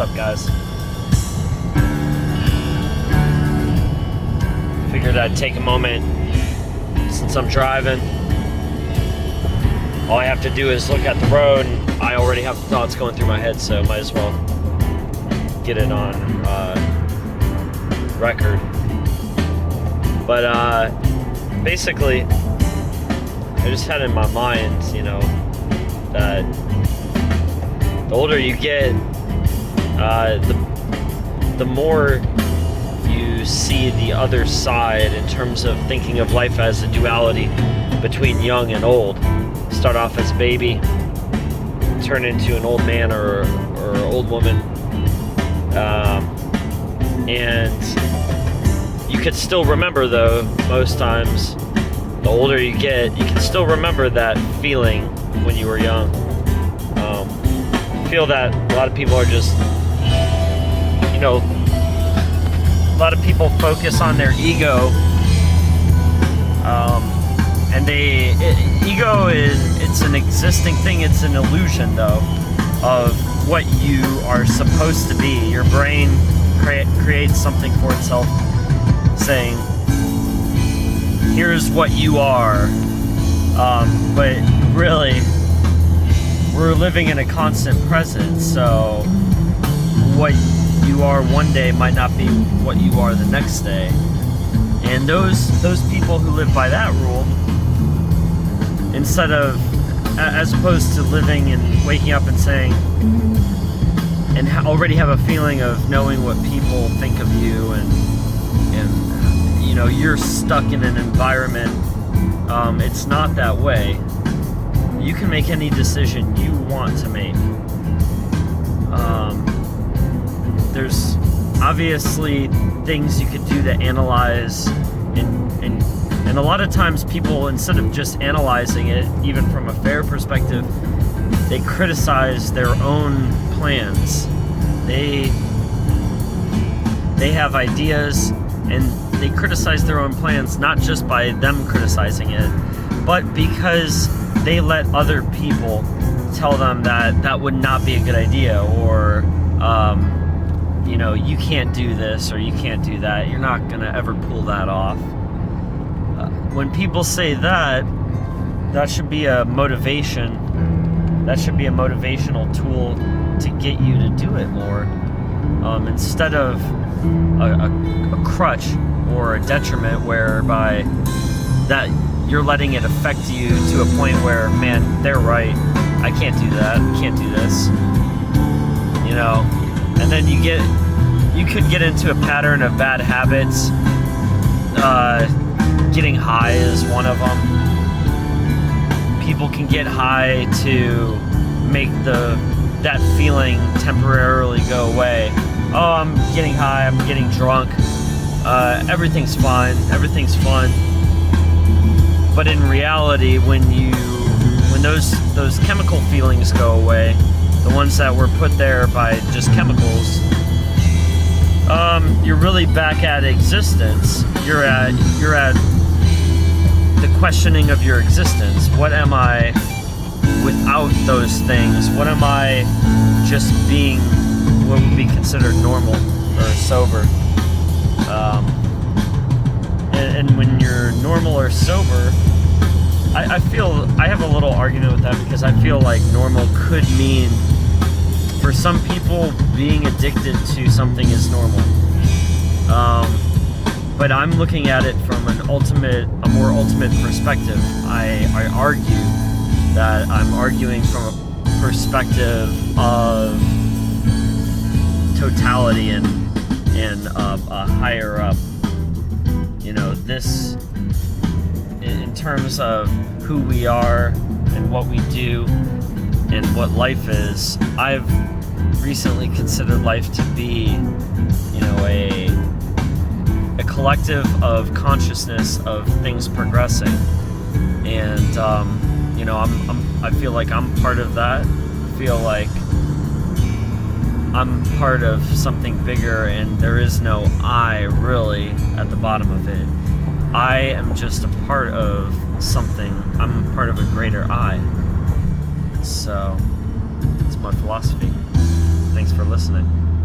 up, guys? Figured I'd take a moment since I'm driving. All I have to do is look at the road, and I already have thoughts going through my head, so might as well get it on record. But basically, I just had in my mind, that the older you get, the more you see the other side in terms of thinking of life as a duality between young and old. Start off as a baby, turn into an old man or old woman, and you could still remember, though, most times, the older you get, you can still remember that feeling when you were young. I feel that a lot of people are just, a lot of people focus on their ego, and ego it's an existing thing. It's an illusion, though, of what you are supposed to be. Your brain creates something for itself, saying, here's what you are, but really, we're living in a constant present, so what you are one day might not be what you are the next day. And those people who live by that rule, instead of, as opposed to living and waking up and saying, and already have a feeling of knowing what people think of you, and you're stuck in an environment, it's not that way. You can make any decision you want to make. There's obviously things you could do to analyze, and a lot of times people, instead of just analyzing it, even from a fair perspective, they criticize their own plans. They have ideas, and they criticize their own plans, not just by them criticizing it, but because they let other people tell them that would not be a good idea, or you can't do this or you can't do that. You're not going to ever pull that off. When people say that should be a motivation. That should be a motivational tool to get you to do it more, instead of a crutch or a detriment whereby that you're letting it affect you to a point where, man, they're right. I can't do that. Can't do this. And then you could get into a pattern of bad habits. Getting high is one of them. People can get high to make that feeling temporarily go away. Oh, I'm getting high. I'm getting drunk. Everything's fine. Everything's fun. But in reality, when those chemical feelings go away, the ones that were put there by just chemicals, you're really back at existence. You're at the questioning of your existence. What am I without those things? What am I just being what would be considered normal or sober? And when you're normal or sober, I feel I have a little argument with that, because I feel like normal could mean, for some people, being addicted to something is normal. But I'm looking at it from a more ultimate perspective. I argue that I'm arguing from a perspective of totality and a higher up. This, in terms of who we are and what we do and what life is, I've recently considered life to be, a collective of consciousness of things progressing, and I feel like I'm part of that. I feel like I'm part of something bigger, and there is no I really at the bottom of it. I am just a part of something. I'm part of a greater I. So, it's my philosophy. Thank Thanks for listening.